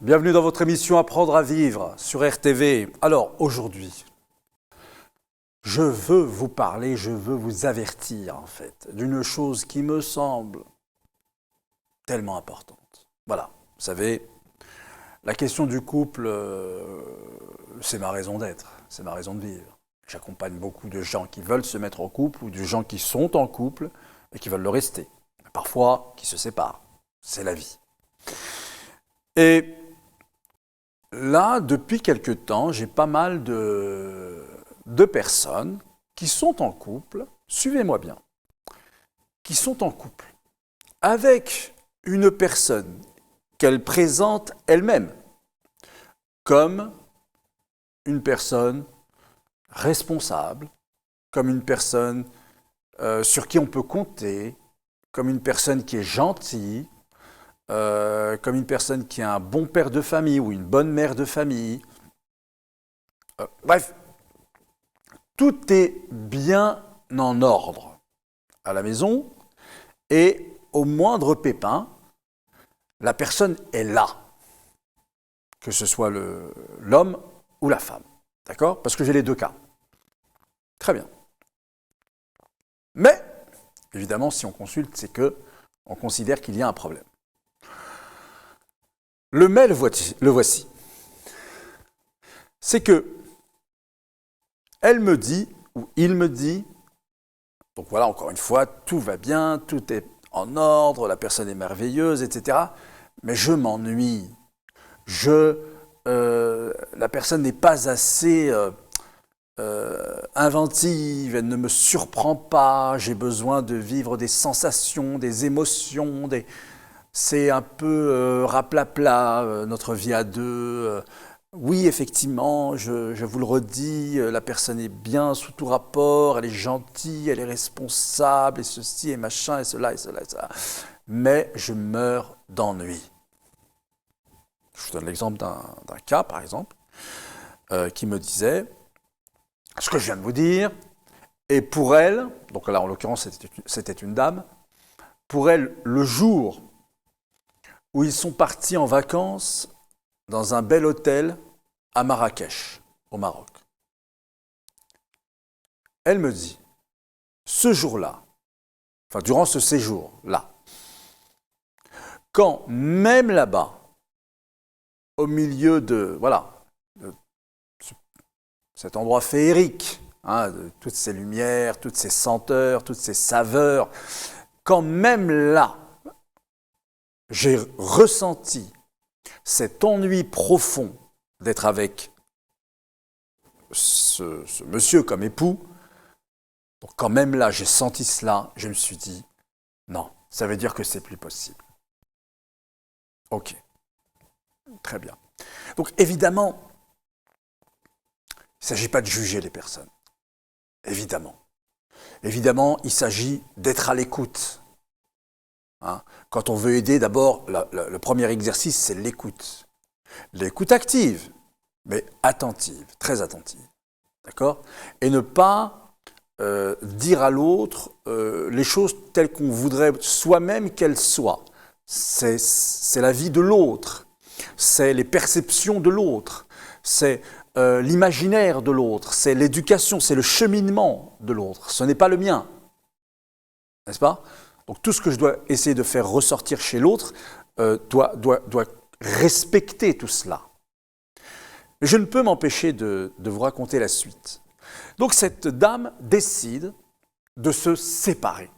Bienvenue dans votre émission Apprendre à vivre sur RTV. Alors aujourd'hui, je veux vous parler, je veux vous avertir en fait d'une chose qui me semble tellement importante. Voilà, vous savez, la question du couple, c'est ma raison d'être, c'est ma raison de vivre. J'accompagne beaucoup de gens qui veulent se mettre en couple ou de gens qui sont en couple et qui veulent le rester. Parfois, qui se séparent. C'est la vie. Et là, depuis quelque temps, j'ai pas mal de personnes qui sont en couple, suivez-moi bien, qui sont en couple avec une personne qu'elle présente elle-même comme une personne responsable, comme une personne sur qui on peut compter, comme une personne qui est gentille, comme une personne qui est un bon père de famille ou une bonne mère de famille. Bref, tout est bien en ordre à la maison et au moindre pépin, la personne est là, que ce soit l'homme ou la femme. D'accord ? Parce que j'ai les deux cas. Très bien. Mais, évidemment, si on consulte, c'est que on considère qu'il y a un problème. Le mais, le voici. C'est que elle me dit, ou il me dit, donc voilà, encore une fois, tout va bien, tout est en ordre, la personne est merveilleuse, etc. Mais je m'ennuie. La personne n'est pas assez inventive, elle ne me surprend pas, j'ai besoin de vivre des sensations, des émotions, c'est un peu raplapla, notre vie à deux. Oui, effectivement, je vous le redis, la personne est bien sous tout rapport, elle est gentille, elle est responsable, et ceci, et machin, et cela, et cela, et cela. Mais je meurs d'ennui. Je vous donne l'exemple d'un cas, par exemple, qui me disait ce que je viens de vous dire, et pour elle, donc là en l'occurrence c'était une dame, pour elle, le jour où ils sont partis en vacances dans un bel hôtel à Marrakech, au Maroc. Elle me dit, ce jour-là, enfin durant ce séjour-là, quand même là-bas, au milieu de cet endroit féerique, de toutes ces lumières, toutes ces senteurs, toutes ces saveurs, quand même là, j'ai ressenti cet ennui profond d'être avec ce monsieur comme époux, donc quand même là, j'ai senti cela, je me suis dit, non, ça veut dire que c'est plus possible. Ok, très bien. Donc évidemment, il ne s'agit pas de juger les personnes. Évidemment. Évidemment, il s'agit d'être à l'écoute. Quand on veut aider, d'abord, le premier exercice, c'est l'écoute. L'écoute active, mais attentive, très attentive. D'accord ? Et ne pas dire à l'autre les choses telles qu'on voudrait soi-même qu'elles soient. C'est la vie de l'autre, c'est les perceptions de l'autre, c'est l'imaginaire de l'autre, c'est l'éducation, c'est le cheminement de l'autre. Ce n'est pas le mien. N'est-ce pas ? Donc tout ce que je dois essayer de faire ressortir chez l'autre doit respecter tout cela. Mais je ne peux m'empêcher de vous raconter la suite. Donc cette dame décide de se séparer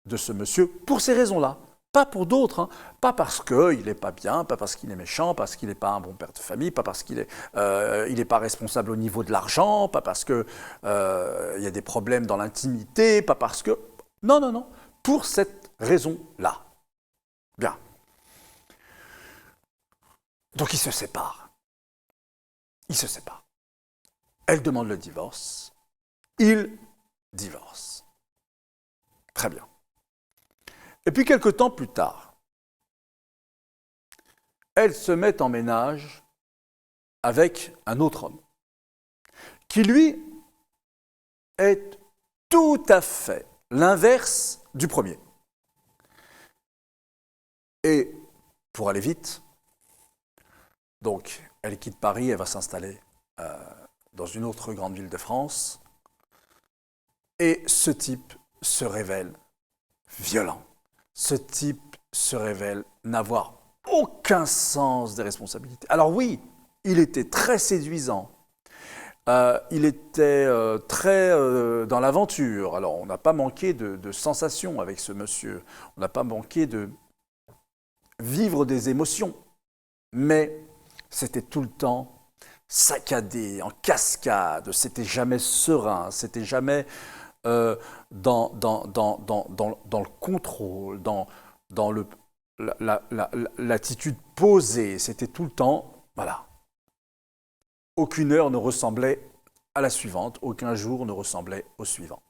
de ce monsieur pour ces raisons-là. Pas pour d'autres, pas parce qu'il n'est pas bien, pas parce qu'il est méchant, pas parce qu'il n'est pas un bon père de famille, pas parce qu'il n'est pas responsable au niveau de l'argent, pas parce qu'il y a des problèmes dans l'intimité, pas parce que... Non, pour cette raison-là. Bien. Donc ils se séparent. Elle demande le divorce, il divorce. Très bien. Et puis quelque temps plus tard, elle se met en ménage avec un autre homme, qui lui est tout à fait l'inverse du premier. Et pour aller vite, Donc, elle quitte Paris, elle va s'installer dans une autre grande ville de France. Et ce type se révèle violent. Ce type se révèle n'avoir aucun sens des responsabilités. Alors oui, il était très séduisant. Il était très dans l'aventure. Alors, on n'a pas manqué de sensations avec ce monsieur. On n'a pas manqué de vivre des émotions. Mais c'était tout le temps saccadé, en cascade. C'était jamais serein. C'était jamais dans le contrôle, dans l'attitude posée. C'était tout le temps, voilà. Aucune heure ne ressemblait à la suivante, aucun jour ne ressemblait au suivant.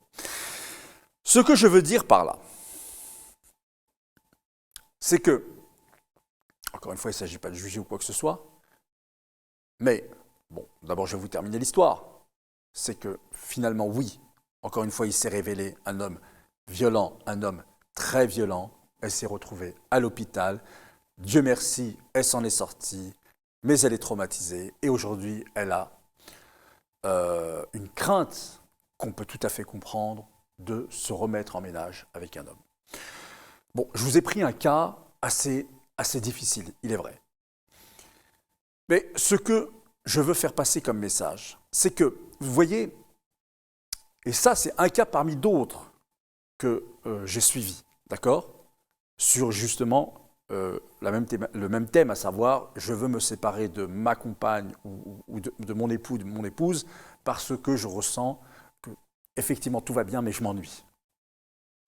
Ce que je veux dire par là, c'est que, encore une fois, il ne s'agit pas de juger ou quoi que ce soit, mais, bon, d'abord je vais vous terminer l'histoire. C'est que, finalement, oui, encore une fois, il s'est révélé un homme violent, un homme très violent. Elle s'est retrouvée à l'hôpital. Dieu merci, elle s'en est sortie, mais elle est traumatisée. Et aujourd'hui, elle a une crainte qu'on peut tout à fait comprendre de se remettre en ménage avec un homme. Bon, je vous ai pris un cas assez difficile, il est vrai. Mais ce que je veux faire passer comme message, c'est que, vous voyez, et ça c'est un cas parmi d'autres que j'ai suivi, d'accord ? Sur justement le même thème, à savoir, je veux me séparer de ma compagne ou de mon époux, de mon épouse, parce que je ressens que, effectivement, tout va bien, mais je m'ennuie.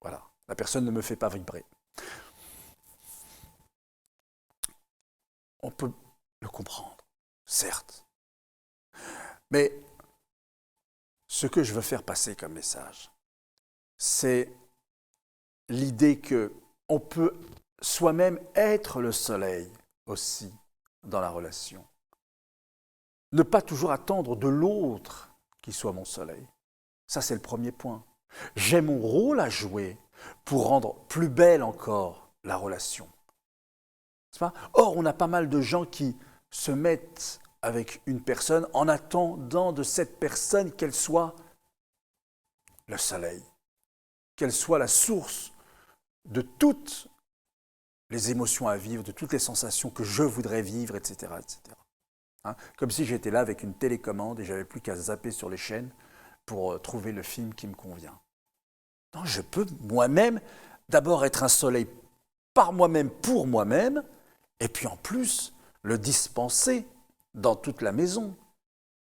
Voilà, la personne ne me fait pas vibrer. On peut le comprendre, certes. Mais ce que je veux faire passer comme message, c'est l'idée qu'on peut soi-même être le soleil aussi dans la relation. Ne pas toujours attendre de l'autre qui soit mon soleil. Ça, c'est le premier point. J'ai mon rôle à jouer pour rendre plus belle encore la relation. Or, on a pas mal de gens qui se mettent avec une personne en attendant de cette personne qu'elle soit le soleil, qu'elle soit la source de toutes les émotions à vivre, de toutes les sensations que je voudrais vivre, etc. etc. Hein, comme si j'étais là avec une télécommande et j'avais plus qu'à zapper sur les chaînes pour trouver le film qui me convient. Non, je peux moi-même d'abord être un soleil par moi-même, pour moi-même, et puis en plus le dispenser dans toute la maison.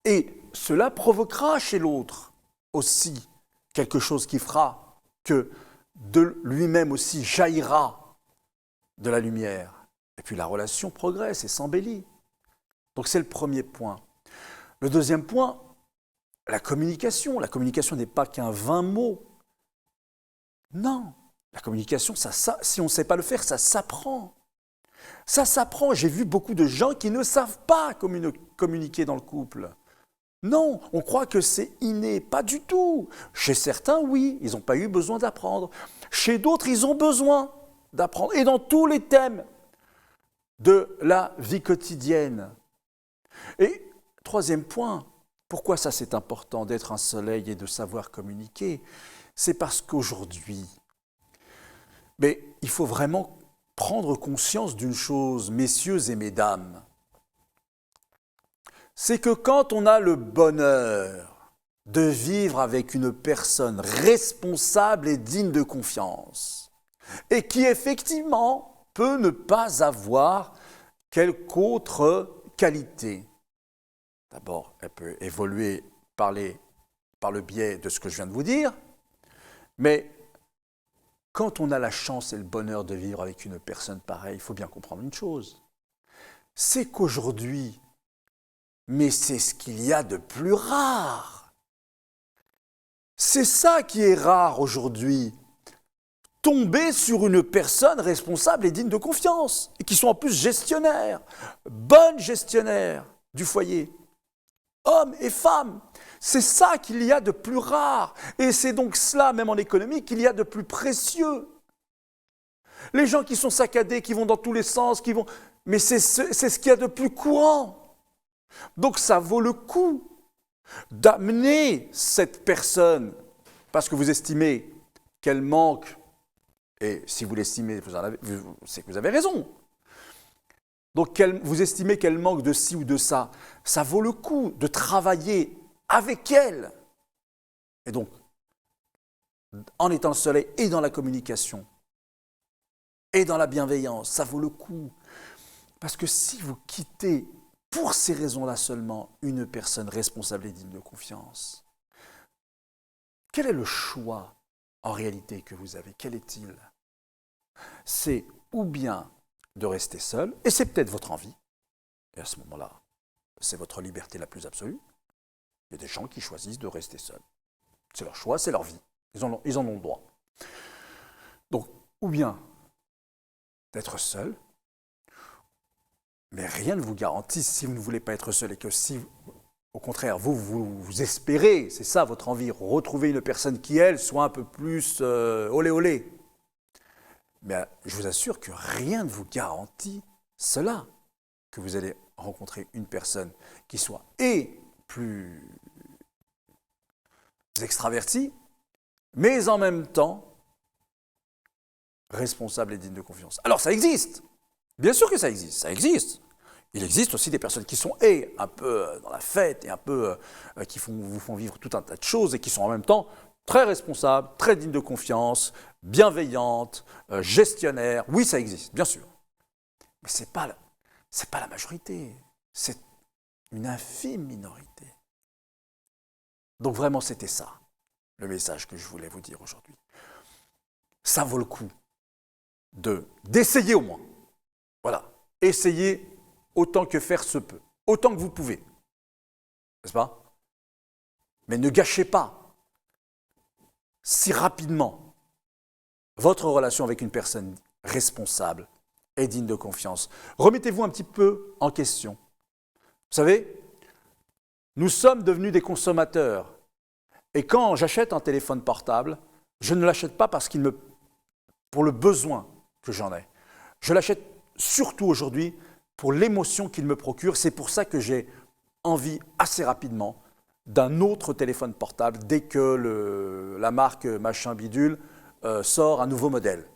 Et cela provoquera chez l'autre aussi quelque chose qui fera que de lui-même aussi jaillira de la lumière. Et puis la relation progresse et s'embellit. Donc c'est le premier point. Le deuxième point, la communication. La communication n'est pas qu'un vain mot. Non, la communication, si on ne sait pas le faire, ça s'apprend. Ça s'apprend. J'ai vu beaucoup de gens qui ne savent pas communiquer dans le couple. Non, on croit que c'est inné. Pas du tout. Chez certains, oui, ils n'ont pas eu besoin d'apprendre. Chez d'autres, ils ont besoin d'apprendre. Et dans tous les thèmes de la vie quotidienne. Et troisième point, pourquoi ça c'est important d'être un soleil et de savoir communiquer ? C'est parce qu'aujourd'hui, il faut vraiment prendre conscience d'une chose, messieurs et mesdames. C'est que quand on a le bonheur de vivre avec une personne responsable et digne de confiance, et qui effectivement peut ne pas avoir quelque autre qualité. D'abord, elle peut évoluer par le biais de ce que je viens de vous dire, mais quand on a la chance et le bonheur de vivre avec une personne pareille, il faut bien comprendre une chose, c'est qu'aujourd'hui, mais c'est ce qu'il y a de plus rare. C'est ça qui est rare aujourd'hui. Tomber sur une personne responsable et digne de confiance, et qui sont en plus gestionnaires, bonnes gestionnaires du foyer, hommes et femmes. C'est ça qu'il y a de plus rare, et c'est donc cela, même en économie, qu'il y a de plus précieux. Les gens qui sont saccadés, qui vont dans tous les sens, mais c'est ce qu'il y a de plus courant. Donc ça vaut le coup d'amener cette personne, parce que vous estimez qu'elle manque, et si vous l'estimez, c'est que vous avez raison. Donc vous estimez qu'elle manque de ci ou de ça, ça vaut le coup de travailler avec elle. Et donc, en étant le soleil et dans la communication, et dans la bienveillance, ça vaut le coup. Parce que si vous quittez, pour ces raisons-là seulement, une personne responsable et digne de confiance, quel est le choix en réalité que vous avez? Quel est-il? C'est ou bien de rester seul, et c'est peut-être votre envie, et à ce moment-là, c'est votre liberté la plus absolue. Il y a des gens qui choisissent de rester seuls. C'est leur choix, c'est leur vie. Ils en ont le droit. Donc, ou bien d'être seul, mais rien ne vous garantit, si vous ne voulez pas être seul, et que si, au contraire, vous espérez, c'est ça votre envie, retrouver une personne qui, elle, soit un peu plus olé olé. Mais je vous assure que rien ne vous garantit cela, que vous allez rencontrer une personne qui soit et plus extravertie, mais en même temps responsable et digne de confiance. Alors ça existe, bien sûr que ça existe. Il existe aussi des personnes qui sont un peu dans la fête et un peu qui vous font vivre tout un tas de choses et qui sont en même temps très responsables, très dignes de confiance, bienveillantes, gestionnaires. Oui, ça existe, bien sûr. Mais ce n'est pas la majorité, c'est une infime minorité. Donc vraiment, c'était ça, le message que je voulais vous dire aujourd'hui. Ça vaut le coup d'essayer au moins. Voilà, essayez autant que faire se peut, autant que vous pouvez, n'est-ce pas? Mais ne gâchez pas si rapidement votre relation avec une personne responsable et digne de confiance. Remettez-vous un petit peu en question. Vous savez, nous sommes devenus des consommateurs. Et quand j'achète un téléphone portable, je ne l'achète pas pour le besoin que j'en ai. Je l'achète surtout aujourd'hui pour l'émotion qu'il me procure. C'est pour ça que j'ai envie assez rapidement d'un autre téléphone portable dès que la marque machin bidule sort un nouveau modèle.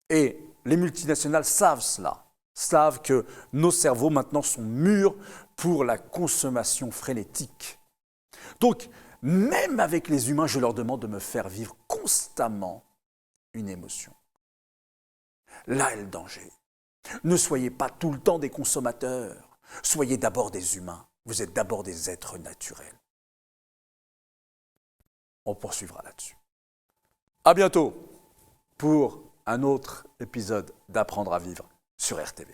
Et les multinationales savent cela, savent que nos cerveaux maintenant sont mûrs pour la consommation frénétique. Donc, même avec les humains, je leur demande de me faire vivre constamment une émotion. Là est le danger. Ne soyez pas tout le temps des consommateurs. Soyez d'abord des humains. Vous êtes d'abord des êtres naturels. On poursuivra là-dessus. À bientôt pour un autre épisode d'Apprendre à vivre sur RTV.